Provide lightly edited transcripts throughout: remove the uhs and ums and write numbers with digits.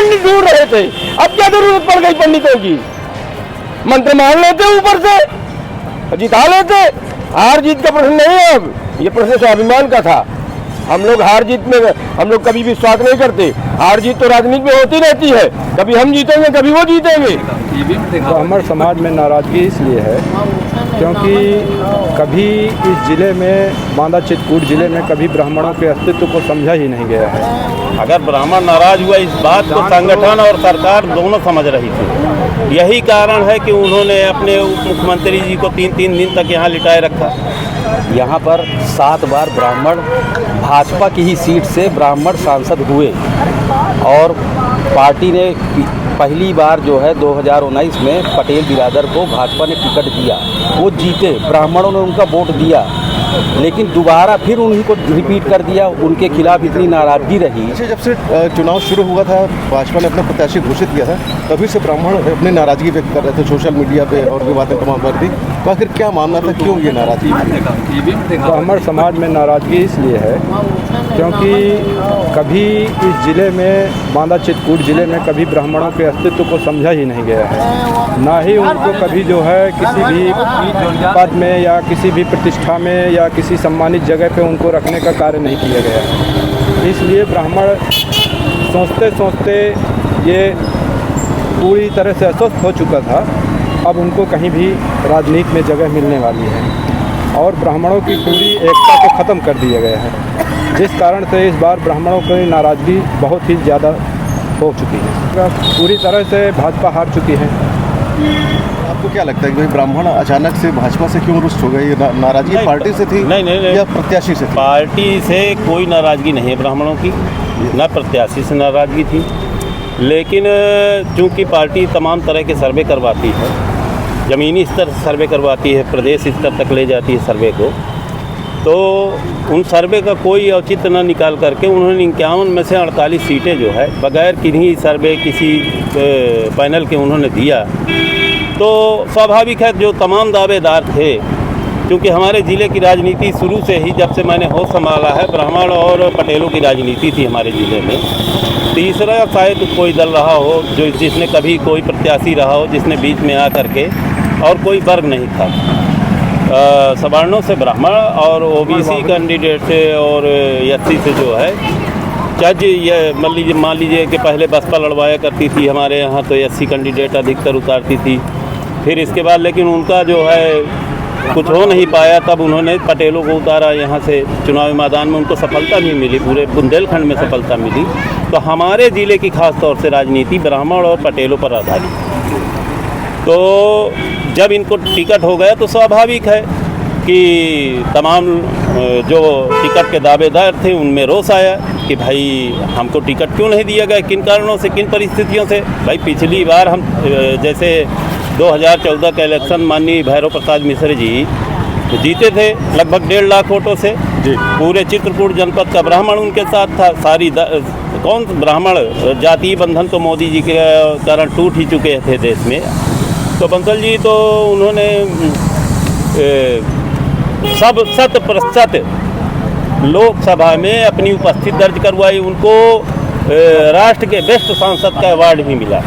पंडित ढूंढ रहे थे, अब क्या जरूरत पड़ गई पंडितों की? मंत्र मान लेते ऊपर से, जिता लेते। हार जीत का प्रश्न नहीं है, अब ये प्रश्न स्वाभिमान का था। हम लोग हार जीत में हम लोग कभी विश्वास नहीं करते। हार जीत तो राजनीति में होती रहती है, कभी हम जीतेंगे कभी वो जीतेंगे। ब्राह्मण समाज में नाराजगी इसलिए है क्योंकि कभी इस जिले में, बांदा चित्रकूट जिले में कभी ब्राह्मणों के अस्तित्व को समझा ही नहीं गया है। अगर ब्राह्मण नाराज हुआ इस बात को संगठन और सरकार दोनों समझ रही थी। यही कारण है कि उन्होंने अपने उप मुख्यमंत्री जी को 3-3 दिन तक यहाँ लिटाए रखा। यहाँ पर 7 बार ब्राह्मण भाजपा की ही सीट से ब्राह्मण सांसद हुए और पार्टी ने पहली बार जो है 2019 में पटेल बिरादर को भाजपा ने टिकट दिया, वो जीते, ब्राह्मणों ने उनका वोट दिया, लेकिन दोबारा फिर उन्हीं को रिपीट कर दिया। उनके खिलाफ इतनी नाराजगी रही। जब से चुनाव शुरू हुआ था, भाजपा ने अपना प्रत्याशी घोषित किया था, तभी से ब्राह्मण अपनी नाराजगी व्यक्त कर रहे थे सोशल मीडिया पे और भी बातें तमाम पर थी। तो आखिर क्या मामला था, क्यों ये नाराजगी? ब्राह्मण समाज में नाराजगी इसलिए है क्योंकि कभी इस जिले में, बांदा चित्रकूट जिले में कभी ब्राह्मणों के अस्तित्व को समझा ही नहीं गया है। ना ही उनको कभी जो है किसी भी पद में या किसी भी प्रतिष्ठा में या किसी सम्मानित जगह पे उनको रखने का कार्य नहीं किया गया है। इसलिए ब्राह्मण सोचते सोचते ये पूरी तरह से अस्वस्थ हो चुका था। अब उनको कहीं भी राजनीति में जगह मिलने वाली है और ब्राह्मणों की पूरी एकता को ख़त्म कर दिया गया है, जिस कारण से इस बार ब्राह्मणों की नाराज़गी बहुत ही ज़्यादा हो चुकी है। पूरी तरह से भाजपा हार चुकी है। आपको क्या लगता है कि भाई ब्राह्मण अचानक से भाजपा से क्यों रुष्ट हो गए? ये नाराजगी पार्टी से थी नहीं, या प्रत्याशी से थी? पार्टी से कोई नाराजगी नहीं है ब्राह्मणों की, ना प्रत्याशी से नाराजगी थी। लेकिन चूंकि पार्टी तमाम तरह के सर्वे करवाती है, ज़मीनी स्तर सर्वे करवाती है, प्रदेश स्तर तक ले जाती है सर्वे को, तो उन सर्वे का कोई औचित्य न निकाल करके उन्होंने 51 में से 48 सीटें जो है बगैर किन्हीं सर्वे किसी पैनल के उन्होंने दिया। तो स्वाभाविक है जो तमाम दावेदार थे, क्योंकि हमारे ज़िले की राजनीति शुरू से ही, जब से मैंने होश संभाला है, ब्राह्मण और पटेलों की राजनीति थी हमारे ज़िले में। तीसरा शायद कोई दल रहा हो जो जिसने कभी कोई प्रत्याशी रहा हो जिसने बीच में आ करके, और कोई वर्ग नहीं था। सवर्णों से ब्राह्मण और ओबीसी कैंडिडेट से और एससी से जो है जज, ये मान लीजिए कि पहले बसपा लड़वाया करती थी हमारे यहाँ, तो एससी कैंडिडेट अधिकतर उतारती थी। फिर इसके बाद लेकिन उनका जो है कुछ हो नहीं पाया, तब उन्होंने पटेलों को उतारा यहाँ से। चुनावी मैदान में उनको सफलता भी मिली, पूरे बुंदेलखंड में सफलता मिली। तो हमारे ज़िले की खास तौर से राजनीति ब्राह्मण और पटेलों पर आधारित। तो जब इनको टिकट हो गया तो स्वाभाविक है कि तमाम जो टिकट के दावेदार थे उनमें रोष आया कि भाई हमको टिकट क्यों नहीं दिया गया, किन कारणों से, किन परिस्थितियों से। भाई पिछली बार हम जैसे 2014 का इलेक्शन माननीय भैरव प्रसाद मिश्र जी जीते थे लगभग 1.5 लाख वोटों से। पूरे चित्रकूट जनपद का ब्राह्मण उनके साथ था। सारी कौन ब्राह्मण जातीय बंधन तो मोदी जी के कारण टूट ही चुके थे देश में। तो बंसल जी तो उन्होंने 100% लोकसभा में अपनी उपस्थिति दर्ज करवाई। उनको राष्ट्र के बेस्ट सांसद का अवार्ड भी मिला,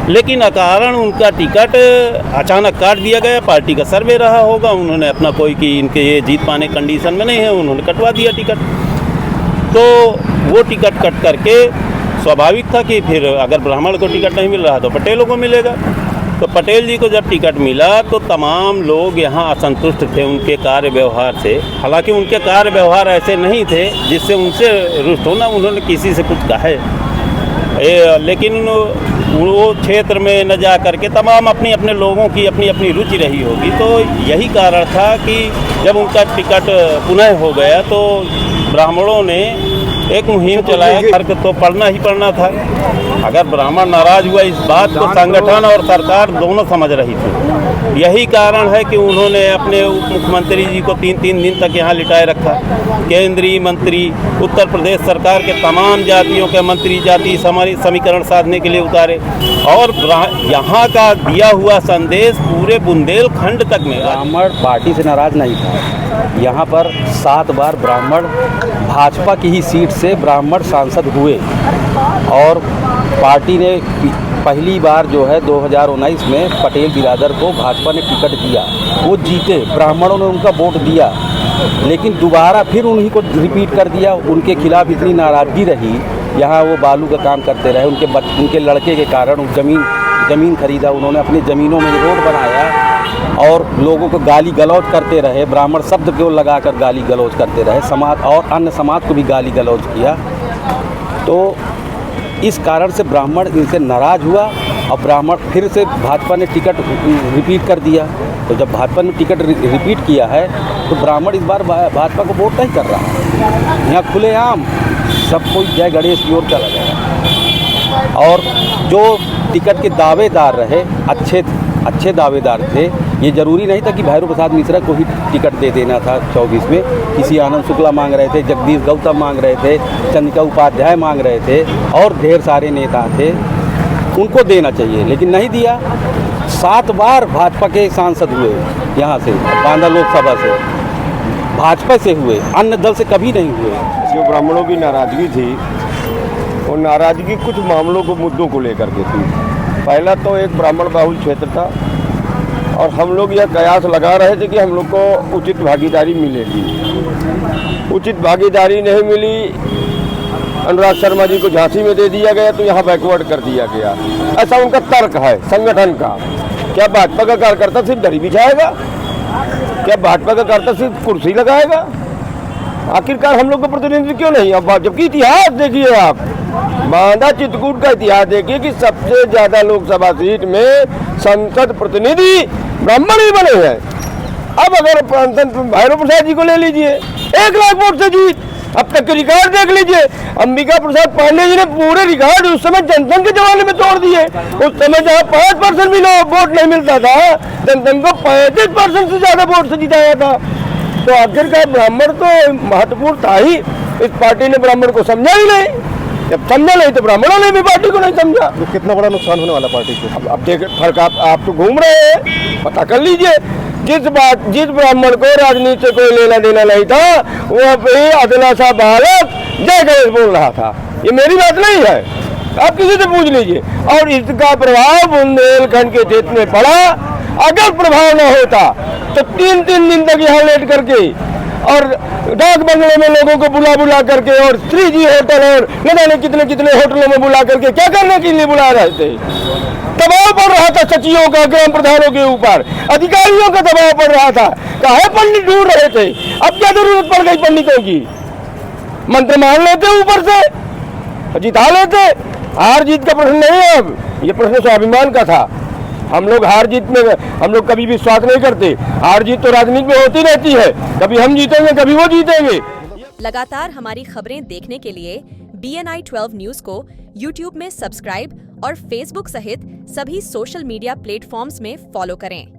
लेकिन अकारण उनका टिकट अचानक काट दिया गया। पार्टी का सर्वे रहा होगा, उन्होंने अपना कोई कि इनके ये जीत पाने कंडीशन में नहीं है, उन्होंने कटवा दिया टिकट। तो वो टिकट कट करके स्वाभाविक था कि फिर अगर ब्राह्मण को टिकट नहीं मिल रहा तो पटेलों को मिलेगा। तो पटेल जी को जब टिकट मिला तो तमाम लोग यहाँ असंतुष्ट थे उनके कार्य व्यवहार से। हालांकि उनके कार्य व्यवहार ऐसे नहीं थे जिससे उनसे रुष्ट होना, उन्होंने किसी से कुछ कहा है, लेकिन वो क्षेत्र में न जा करके तमाम अपनी अपने लोगों की अपनी अपनी रुचि रही होगी। तो यही कारण था कि जब उनका टिकट पुनः हो गया तो ब्राह्मणों ने एक मुहिम चलाया, फर्क तो पड़ना ही पड़ना था। अगर ब्राह्मण नाराज हुआ इस बात को संगठन और सरकार दोनों समझ रही थी। यही कारण है कि उन्होंने अपने उप मुख्यमंत्री जी को 3-3 दिन तक यहाँ लिटाए रखा। केंद्रीय मंत्री, उत्तर प्रदेश सरकार के तमाम जातियों के मंत्री जातीय समीकरण साधने के लिए उतारे और यहाँ का दिया हुआ संदेश पूरे बुंदेलखंड तक में। ब्राह्मण पार्टी से नाराज नहीं था। यहाँ पर 7 बार ब्राह्मण भाजपा की ही सीट से ब्राह्मण सांसद हुए और पार्टी ने पहली बार जो है 2019 में पटेल बिरादर को भाजपा ने टिकट दिया, वो जीते, ब्राह्मणों ने उनका वोट दिया, लेकिन दोबारा फिर उन्हीं को रिपीट कर दिया। उनके खिलाफ इतनी नाराज़गी रही, यहाँ वो बालू का काम करते रहे, उनके लड़के के कारण ज़मीन खरीदा उन्होंने, अपनी ज़मीनों में रोड बनाया और लोगों को गाली गलौज करते रहे, ब्राह्मण शब्द को लगाकर गाली गलौज करते रहे, समाज और अन्य समाज को भी गाली गलौज किया। तो इस कारण से ब्राह्मण इनसे नाराज़ हुआ और ब्राह्मण फिर से भाजपा ने टिकट रिपीट कर दिया। तो जब भाजपा ने टिकट रिपीट किया है तो ब्राह्मण इस बार भाजपा को वोट नहीं कर रहा है। यहाँ खुलेआम सब कोई जय गणेश की ओर चला गया और जो टिकट के दावेदार रहे अच्छे दावेदार थे। ये ज़रूरी नहीं था कि भैरू प्रसाद मिश्रा को ही टिकट दे देना था 24 में। किसी आनंद शुक्ला मांग रहे थे, जगदीश गौतम मांग रहे थे, चंद्रिका उपाध्याय मांग रहे थे और ढेर सारे नेता थे, उनको देना चाहिए, लेकिन नहीं दिया। 7 बार भाजपा के सांसद हुए यहाँ से, बांदा लोकसभा से भाजपा से हुए, अन्य दल से कभी नहीं हुए। जो ब्राह्मणों की नाराज़गी थी, वो नाराज़गी कुछ मामलों को, मुद्दों को लेकर के थी। पहला तो एक ब्राह्मण बाहुल क्षेत्र था और हम लोग यह कयास लगा रहे थे कि हम लोग को उचित भागीदारी मिलेगी। उचित भागीदारी नहीं मिली, अनुराग शर्मा जी को झांसी में दे दिया गया तो यहाँ बैकवर्ड कर दिया गया, ऐसा उनका तर्क है संगठन का। क्या भाजपा का कार्यकर्ता सिर्फ दरी बिछाएगा? क्या भाजपा का कार्यकर्ता सिर्फ कुर्सी लगाएगा? आखिरकार हम लोग को प्रतिनिधित्व क्यों नहीं? अब जबकि इतिहास देखिए आप, बांदा चित्रकूट का इतिहास देखिए कि सबसे ज़्यादा लोकसभा सीट में संसद प्रतिनिधि ब्राह्मण ही बने हैं। अब अगर भैरू प्रसाद जी को ले लीजिए, 1 लाख वोट से जीत, अब तक के रिकॉर्ड देख लीजिए। अंबिका प्रसाद पांडे जी ने पूरे रिकॉर्ड उस समय जनसंघ के जमाने में तोड़ दिए। उस समय जहाँ 5% भी वोट नहीं मिलता था, जनसंघ को 35% से ज़्यादा वोट से जिताया था। तो आखिरकार ब्राह्मण तो महत्वपूर्ण था ही, इस पार्टी ने ब्राह्मण को समझा ही नहीं। जब समझा नहीं तो ब्राह्मणों ने भी पार्टी को नहीं समझा। तो कितना बड़ा नुकसान होने वाला पार्टी को? अब देख फर्क आप तो घूम रहे हैं, पता कर लीजिए। जिस ब्राह्मण को राजनीति से कोई लेना देना नहीं था, वो पे अदला सा बालक जय गणेश बोल रहा था। ये मेरी बात नहीं है, आप किसी से पूछ लीजिए। और इसका प्रभाव बुंदेलखंड के क्षेत्र में पड़ा। अगर प्रभाव न होता तो 3-3 दिन तक यहाँ लेट करके और डाक बंगले में लोगों को बुला करके और 3G होटल और न जाने कितने होटलों में बुला करके क्या करने के लिए बुला रहे थे? दबाव पड़ रहा था सचिवों का, ग्राम प्रधानों के ऊपर, अधिकारियों का दबाव पड़ रहा था। काहे पंडित ढूंढ रहे थे? अब क्या जरूरत पड़ गई पंडितों की? मंत्र मान लेते ऊपर से, जिता लेते। हार जीत का प्रश्न नहीं है, अब ये प्रश्न स्वाभिमान का था। हम लोग हार जीत में हम लोग कभी विश्वास नहीं करते। हार जीत तो राजनीति में होती रहती है, कभी हम जीतेंगे कभी वो जीतेंगे। लगातार हमारी खबरें देखने के लिए BNI 12 न्यूज को YouTube में सब्सक्राइब और Facebook सहित सभी सोशल मीडिया प्लेटफॉर्म्स में फॉलो करें।